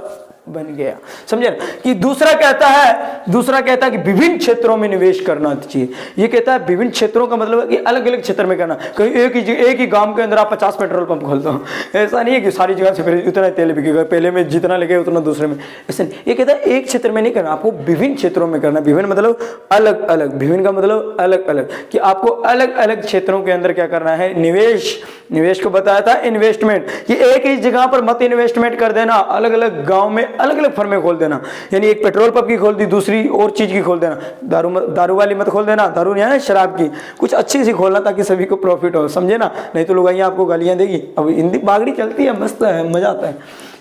[SPEAKER 1] बन गया। समझे कि दूसरा कहता है कि विभिन्न क्षेत्रों में निवेश करना चाहिए। ये कहता है विभिन्न क्षेत्रों का मतलब है कि अलग अलग क्षेत्र में करना। कहीं एक ही गांव के अंदर आप 50 पेट्रोल पंप खोल दो, ऐसा नहीं है कि सारी जगह से फिर उतना तेल बिकेगा, पहले में जितना लगे उतना दूसरे में, ऐसा नहीं। ये कहता है एक क्षेत्र में नहीं करना, आपको विभिन्न क्षेत्रों में करना। विभिन्न मतलब अलग अलग, विभिन्न का मतलब अलग अलग, कि आपको अलग अलग क्षेत्रों के अंदर क्या करना है, निवेश को बताया था इन्वेस्टमेंट, कि एक ही जगह पर मत इन्वेस्टमेंट कर देना, अलग अलग गांव में अलग अलग फर्में खोल देना। यानी एक पेट्रोल पंप की खोल दी, दूसरी और चीज की खोल देना, दारू वाली मत खोल देना, दारू नहीं है शराब की, कुछ अच्छी सी खोलना ताकि सभी को प्रॉफिट हो, समझे ना, नहीं तो लोग आइए आपको गालियां देगी। अब हिंदी बागड़ी चलती है, मस्त है, मजा आता है।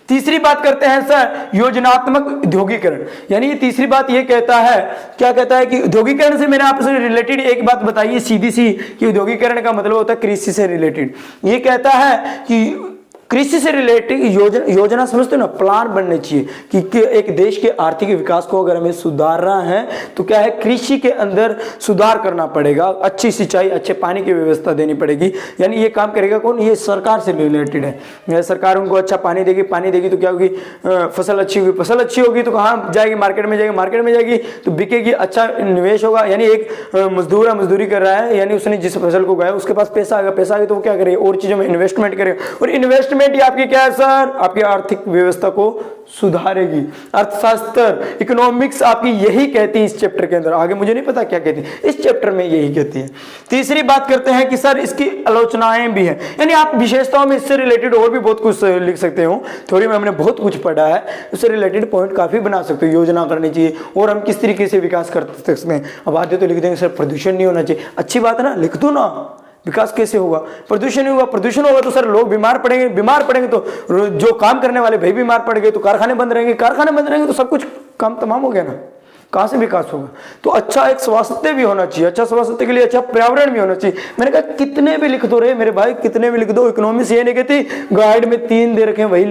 [SPEAKER 1] तीसरी बात करते हैं सर योजनात्मक उद्योगीकरण। यानी ये तीसरी बात ये कहता है, क्या कहता है कि उद्योगीकरण से मैंने आपसे रिलेटेड एक बात बताई है सीधी सी, कि उद्योगीकरण का मतलब होता है कृषि से रिलेटेड। ये कहता है कि कृषि से रिलेटेड योजना समझते हो ना, प्लान बनने चाहिए कि एक देश के आर्थिक विकास को अगर हमें सुधारना है तो क्या है, कृषि के अंदर सुधार करना पड़ेगा, अच्छी सिंचाई, अच्छे पानी की व्यवस्था देनी पड़ेगी। यानी ये काम करेगा कौन, ये सरकार से रिलेटेड है। सरकार उनको अच्छा पानी देगी तो क्या होगी, फसल अच्छी होगी, फसल अच्छी होगी तो कहाँ जाएगी, मार्केट में जाएगी, मार्केट में जाएगी तो बिकेगी, अच्छा निवेश होगा। यानी एक मजदूर है, मजदूरी कर रहा है, यानी उसने जिस फसल को उगाया उसके पास पैसा आएगा तो वो क्या करेगा, और चीजों में इन्वेस्टमेंट करेगा, और इन्वेस्टमेंट ही आपकी क्या है सर, आपकी आर्थिक व्यवस्था को सुधारेगी। अर्थशास्त्र, इकोनॉमिक्स आपकी यही कहती है इस चैप्टर के अंदर, आगे मुझे नहीं पता क्या कहती है, इस चैप्टर में यही कहती है। तीसरी बात करते हैं कि सर इसकी आलोचनाएं भी हैं, यानी आप विशेषताओं में इससे रिलेटेड और भी बहुत कुछ लिख सकते हो। थ्योरी में हमने बहुत कुछ पढ़ा है, उससे रिलेटेड पॉइंट काफी बना सकते हो, योजना करनी चाहिए और हम किस तरीके से विकास कर सकते हैं। अब आते तो लिख देंगे सर प्रदूषण नहीं होना चाहिए, अच्छी बात है ना, लिख दो ना, विकास कैसे होगा, प्रदूषण नहीं होगा, प्रदूषण होगा तो सर लोग बीमार पड़ेंगे तो जो काम करने वाले भाई बीमार पड़ गए तो कारखाने बंद रहेंगे तो सब कुछ काम तमाम हो गया ना, कहां से विकास होगा। तो अच्छा एक स्वास्थ्य भी होना चाहिए, अच्छा स्वास्थ्य के लिए अच्छा पर्यावरण भी होना चाहिए। मैंने कहा कितने भी लिख दो रे मेरे भाई, कितने भी लिख दो, इकोनॉमिक्स ये नहीं कहती गाइड में 3 दे रखे वही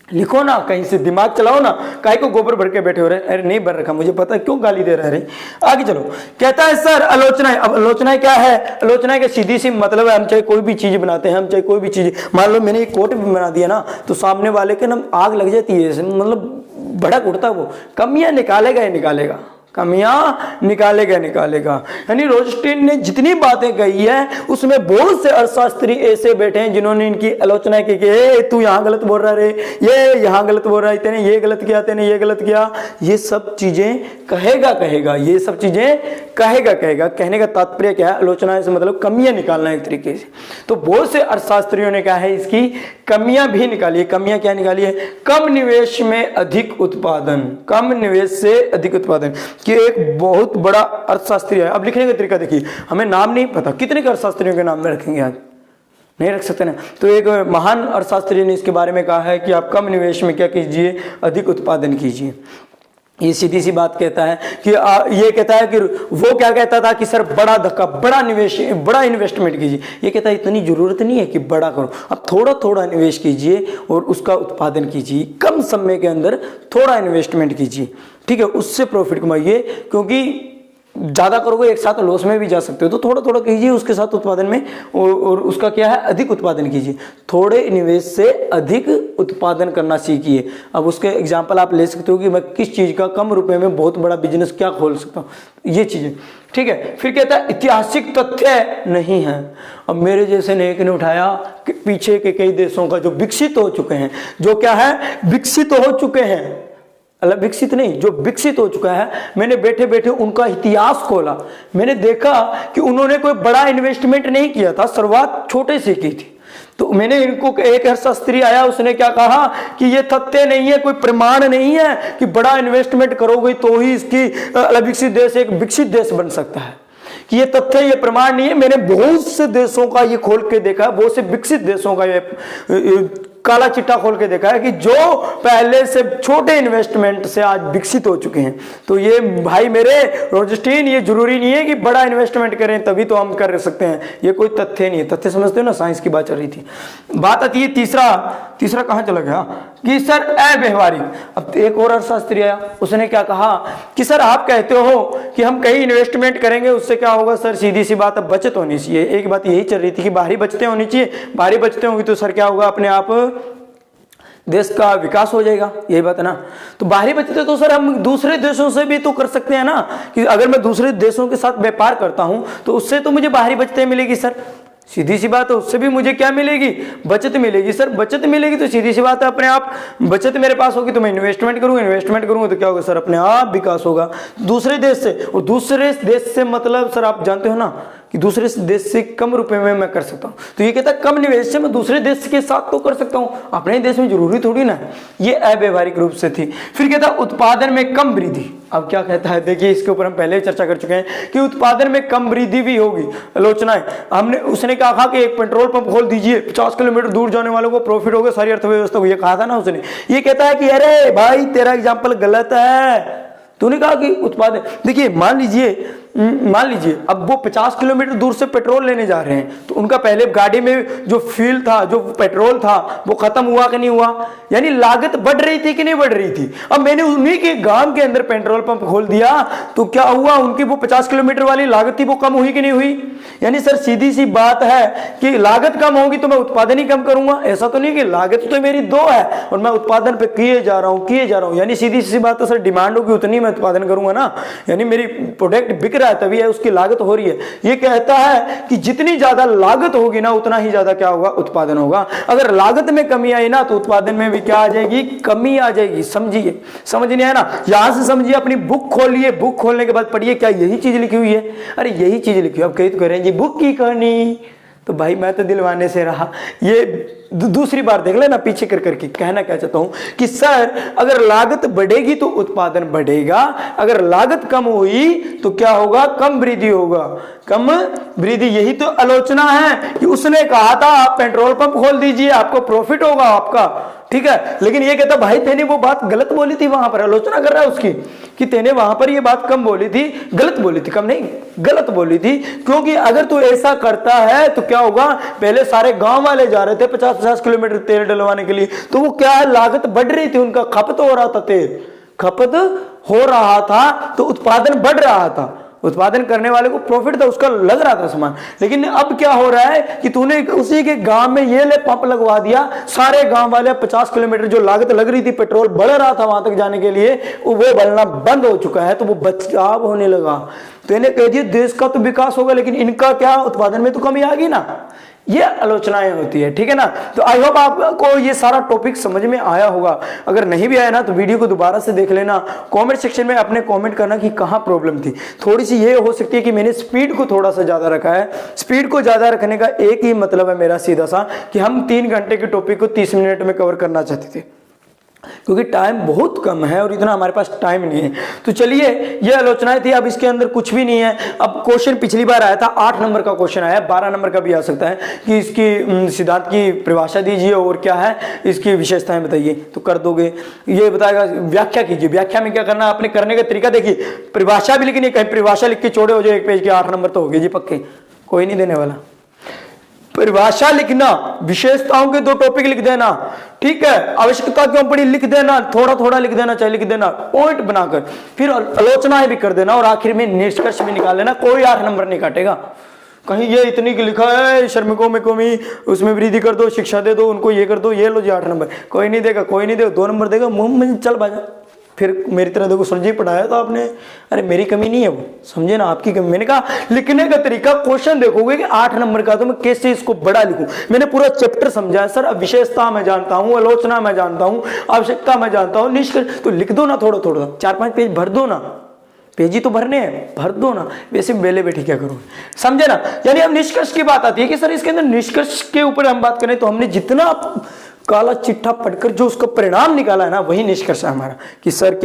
[SPEAKER 1] लिखो ना, कहीं से दिमाग चलाओ ना, काहे को गोबर भर के बैठे हो रहे। अरे नहीं भर रखा, मुझे पता है, क्यों गाली दे रहा है। आगे चलो, कहता है सर आलोचनाएं। अब आलोचनाएं क्या है, आलोचनाएं का सीधी सी मतलब है, हम चाहे कोई भी चीज बनाते हैं, हम चाहे कोई भी चीज, मान लो मैंने एक कोट भी बना दिया ना तो सामने वाले के ना आग लग जाती है, मतलब भड़क उठता, वो कमियां निकालेगा कमियां निकालेगा। यानी रोस्टिन ने जितनी बातें कही है उसमें बहुत से अर्थशास्त्री ऐसे बैठे हैं जिन्होंने इनकी आलोचना की कि तू यहाँ गलत बोल रहा रे, ये यहाँ गलत बोल रहा है, तेने ये गलत किया, तेने ये गलत किया, ये सब चीजें कहेगा, ये सब चीजें कहेगा। कहने का तात्पर्य क्या है, आलोचना से मतलब कमियां निकालना एक तरीके से। तो बहुत से अर्थशास्त्रियों ने कहा है इसकी कमियां भी निकाली है। कमियां क्या निकाली है, कम निवेश में अधिक उत्पादन, कम निवेश से अधिक उत्पादन कि एक बहुत बड़ा अर्थशास्त्री है। अब लिखने का तरीका देखिए, हमें नाम नहीं पता कितने के अर्थशास्त्रियों के नाम में रखेंगे, आज नहीं रख सकते ना। तो एक महान अर्थशास्त्री ने इसके बारे में कहा है कि आप कम निवेश में क्या कीजिए, अधिक उत्पादन कीजिए। ये सीधी सी बात कहता है कि ये कहता है कि वो क्या कहता था कि सर बड़ा धक्का, बड़ा निवेश, बड़ा इन्वेस्टमेंट कीजिए। ये कहता है इतनी जरूरत नहीं है कि बड़ा करो, अब थोड़ा थोड़ा निवेश कीजिए और उसका उत्पादन कीजिए, कम समय के अंदर थोड़ा इन्वेस्टमेंट कीजिए, ठीक है, उससे प्रॉफिट कमाइए। क्योंकि ज्यादा करोगे एक साथ लॉस में भी जा सकते हो, तो थोड़ा थोड़ा कीजिए उसके साथ उत्पादन में, और उसका क्या है, अधिक उत्पादन कीजिए। थोड़े निवेश से अधिक उत्पादन करना सीखिए। अब उसके एग्जांपल आप ले सकते हो कि मैं किस चीज का कम रुपए में बहुत बड़ा बिजनेस क्या खोल सकता हूँ, ये चीजें, ठीक है। फिर कहता है ऐतिहासिक तथ्य नहीं है। अब मेरे जैसे नेक ने उठाया कि पीछे के कई देशों का जो विकसित हो चुके हैं, जो क्या है, विकसित हो चुके हैं, अलग विकसित नहीं, जो विकसित हो चुका है, मैंने बैठे बैठे उनका इतिहास खोला, मैंने देखा कि उन्होंने कोई बड़ा इन्वेस्टमेंट नहीं किया था, शुरुआत छोटे से की थी। तो मैंने इनको, एक अर्थशास्त्री आया, उसने क्या कहा कि ये तथ्य नहीं है, कोई प्रमाण नहीं है कि बड़ा इन्वेस्टमेंट करोगे तो ही इसकी विकसित देश एक विकसित देश बन सकता है, कि ये तथ्य, ये प्रमाण नहीं है। मैंने बहुत से देशों का ये खोल के देखा, बहुत से विकसित देशों का ये काला चिट्टा खोल के देखा है कि जो पहले से छोटे इन्वेस्टमेंट से आज विकसित हो चुके हैं। तो ये भाई मेरे रोजस्टीन, ये जरूरी नहीं है कि बड़ा इन्वेस्टमेंट करें तभी तो हम कर सकते हैं, ये कोई तथ्य नहीं है। तथ्य समझते हो ना, साइंस की बात चल रही थी। बात आती है तीसरा कहां चला गया कि सर अव्यवहारिक। अब एक और अर्थशास्त्री आया, उसने क्या कहा कि सर आप कहते हो कि हम कहीं इन्वेस्टमेंट करेंगे उससे क्या होगा सर, सीधी सी बात है, बचत होनी चाहिए। एक बात यही चल रही थी कि बाहरी बचतें होनी चाहिए, बाहरी बचतें होंगी तो सर क्या होगा, अपने आप देश का विकास हो जाएगा, यही बात है ना। तो बाहरी बचतें तो सर हम दूसरे देशों से भी तो कर सकते हैं ना, कि अगर मैं दूसरे देशों के साथ व्यापार करता हूं तो उससे तो मुझे बाहरी बचतें मिलेगी सर, सीधी सी बात है। उससे भी मुझे क्या मिलेगी, बचत मिलेगी सर। बचत मिलेगी तो सीधी सी बात है, अपने आप बचत मेरे पास होगी तो मैं इन्वेस्टमेंट करूंगा तो क्या होगा सर, अपने आप विकास होगा दूसरे देश से। और दूसरे देश से मतलब सर आप जानते हो ना कि दूसरे देश से कम रुपए में मैं कर सकता हूं। तो ये कहता है कम निवेश से मैं दूसरे देश के साथ तो कर सकता हूं, अपने देश में जरूरी थोड़ी ना है। ये अव्यवहारिक रूप से थी। फिर कहता है उत्पादन में कम वृद्धि। अब क्या कहता है, देखिए इसके ऊपर हम पहले चर्चा कर चुके हैं कि उत्पादन में कम वृद्धि भी होगी। आलोचनाएं, उसने कहा कि एक पेट्रोल पंप खोल दीजिए, 50 किलोमीटर दूर जाने वालों को प्रॉफिट होगा, सारी अर्थव्यवस्था को, ये कहा था ना उसने। ये कहता है कि अरे भाई तेरा एग्जाम्पल गलत है, तूने कहा कि उत्पादन, देखिए मान लीजिए मान लीजिए अब वो 50 किलोमीटर दूर से पेट्रोल लेने जा रहे हैं, तो उनका पहले गाड़ी में जो फ्यूल था, जो पेट्रोल था, वो खत्म हुआ कि नहीं हुआ, यानी लागत बढ़ रही थी कि नहीं बढ़ रही थी। अब मैंने उन्हीं के गांव के अंदर पेट्रोल पंप खोल दिया तो क्या हुआ, उनकी वो 50 किलोमीटर वाली लागत थी वो कम हुई कि नहीं हुई। यानी सर सीधी सी बात है कि लागत कम होगी तो मैं उत्पादन ही कम करूंगा, ऐसा तो नहीं कि लागत तो मेरी 2 है और मैं उत्पादन पे किए जा रहा हूं, यानी सीधी सी बात तो सर डिमांड होगी उतनी मैं उत्पादन करूंगा ना, यानी मेरी प्रोडक्ट बिक रहा है तभी है उसकी लागत हो रही है। ये कहता है कि जितनी ज्यादा लागत होगी ना उतना ही ज्यादा क्या होगा, उत्पादन होगा। अगर लागत में कमी आई ना तो उत्पादन में भी क्या आ जाएगी, कमी आ जाएगी। समझिए, समझ नहीं आया ना, यहां से समझिए, अपनी बुक खोलिए, बुक खोलने के बाद पढ़िए क्या यही चीज लिखी हुई है, अरे यही चीज लिखी हुई। अब कहीं तो कह रहे हैं जी बुक की कहानी, तो भाई मैं तो दिलवाने से रहा। ये दूसरी बार देख लेना पीछे कर करके, कहना क्या चाहता हूं कि सर अगर लागत बढ़ेगी तो उत्पादन बढ़ेगा, अगर लागत कम हुई तो क्या होगा, कम वृद्धि होगा, कम वृद्धि। यही तो आलोचना है कि उसने कहा था आप पेट्रोल पंप खोल दीजिए आपको प्रॉफिट होगा आपका, ठीक है, लेकिन ये कहता भाई तेने वो बात गलत बोली थी, वहां पर आलोचना कर रहा है उसकी कि तेने वहां पर ये बात कम बोली थी, गलत बोली थी, कम नहीं गलत बोली थी। क्योंकि अगर तू ऐसा करता है तो क्या होगा, पहले सारे गांव वाले जा रहे थे 50-50 किलोमीटर तेल डलवाने के लिए, तो वो क्या है, लागत बढ़ रही थी, उनका खपत हो रहा था, तेल खपत हो रहा था तो उत्पादन बढ़ रहा था, उत्पादन करने वाले को प्रॉफिट था, उसका लग रहा था सामान। लेकिन अब क्या हो रहा है कि तूने उसी के गांव में ये ले पंप लगवा दिया, सारे गांव वाले 50 किलोमीटर जो लागत लग रही थी, पेट्रोल बढ़ रहा था वहां तक जाने के लिए, वो बढ़ना बंद हो चुका है, तो वो बचाव होने लगा। तो इन्हें कह दिया देश का तो विकास होगा लेकिन इनका क्या, उत्पादन में तो कमी आ गई ना। ये आलोचनाएं होती है, ठीक है ना। तो आई होप आपको ये सारा टॉपिक समझ में आया होगा। अगर नहीं भी आया ना तो वीडियो को दोबारा से देख लेना, कमेंट सेक्शन में अपने कमेंट करना कि कहाँ प्रॉब्लम थी। थोड़ी सी ये हो सकती है कि मैंने स्पीड को थोड़ा सा ज़्यादा रखा है। स्पीड को ज़्यादा रखने का एक ही मतलब है मेरा सीधा सा कि हम 3 घंटे के टॉपिक को 30 मिनट में कवर करना चाहते थे, क्योंकि टाइम बहुत कम है और इतना हमारे पास टाइम नहीं है। तो चलिए ये आलोचनाएं थी, अब इसके अंदर कुछ भी नहीं है। अब क्वेश्चन पिछली बार आया था 8 नंबर का क्वेश्चन आया, 12 नंबर का भी आ सकता है कि इसकी सिद्धांत की परिभाषा दीजिए और क्या है इसकी विशेषताएं बताइए, तो कर दोगे। ये बताएगा व्याख्या कीजिए, व्याख्या में क्या करना अपने करने का तरीका देखिए। परिभाषा भी लिखनी, कहीं परिभाषा लिख के छोड़े हो जो 1 पेज के 8 नंबर तो हो गए जी पक्के, कोई नहीं देने वाला। परिभाषा लिखना, विशेषताओं के 2 टॉपिक लिख देना, ठीक है, आवश्यकता क्यों पड़ी लिख देना, थोड़ा थोड़ा लिख देना, चाहे लिख देना पॉइंट बनाकर, फिर आलोचनाएं भी कर देना और आखिर में निष्कर्ष भी निकाल लेना। कोई 8 नंबर नहीं काटेगा। कहीं ये इतनी की लिखा है श्रमिकों में कमी, उसमें वृद्धि कर दो, शिक्षा दे दो उनको, ये कर दो, ये लो जी 8 नंबर, कोई नहीं देगा, कोई नहीं देगा, 2 नंबर देगा, मुंह में चल बाजा। फिर मेरी तरह देखो सर जी पढ़ाया था आपने, अरे मेरी कमी नहीं है वो, समझे ना, आपकी कमी। मैंने कहा लिखने का तरीका, क्वेश्चन देखोगे कि 8 नंबर का तो मैं कैसे इसको बड़ा लिखूं। मैंने पूरा चैप्टर समझा है सर, अब विशेषता मैं जानता हूं, आलोचना मैं जानता हूं, आवश्यकता मैं जानता हूं, निष्कर्ष तो लिख दो ना, थोड़ा थोड़ा 4-5 पेज भर दो ना, पेज ही तो भरने हैं, भर दो ना, वैसे बेले बैठे क्या करूं, समझे ना। यानी अब निष्कर्ष की बात आती है कि सर इसके अंदर निष्कर्ष के ऊपर हम बात करें तो हमने जितना काला चिट्ठा पढ़कर जो उसका परिणाम निकाला है ना, वही निष्कर्ष है हमारा कि सर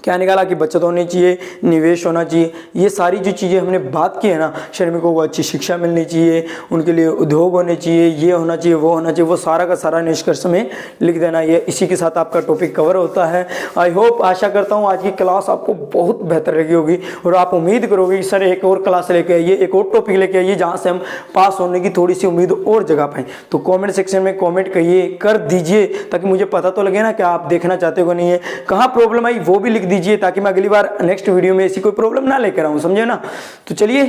[SPEAKER 1] क्या निकाला कि बचत होनी चाहिए, निवेश होना चाहिए, ये सारी जो चीज़ें हमने बात की है ना, श्रमिकों को अच्छी शिक्षा मिलनी चाहिए, उनके लिए उद्योग होने चाहिए, ये होना चाहिए, वो होना चाहिए, वो सारा का सारा निष्कर्ष में लिख देना। ये इसी के साथ आपका टॉपिक कवर होता है। आई होप, आशा करता हूँ आज की क्लास आपको बहुत बेहतर लगी होगी और आप उम्मीद करोगे कि सर एक और क्लास लेके आइए, एक और टॉपिक लेके आइए जहाँ से हम पास होने की थोड़ी सी उम्मीद और जगा पाएँ। तो कॉमेंट सेक्शन में कॉमेंट करिए, कर दीजिए, ताकि मुझे पता तो लगे ना क्या आप देखना चाहते हो नहीं है, कहाँ प्रॉब्लम आई वो भी लिख दीजिए, ताकि मैं अगली बार नेक्स्ट वीडियो में ऐसी कोई प्रॉब्लम ना लेकर आऊं, समझे ना। तो चलिए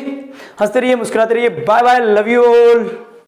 [SPEAKER 1] हंसते रहिए, मुस्कुराते रहिए, bye bye, love you all.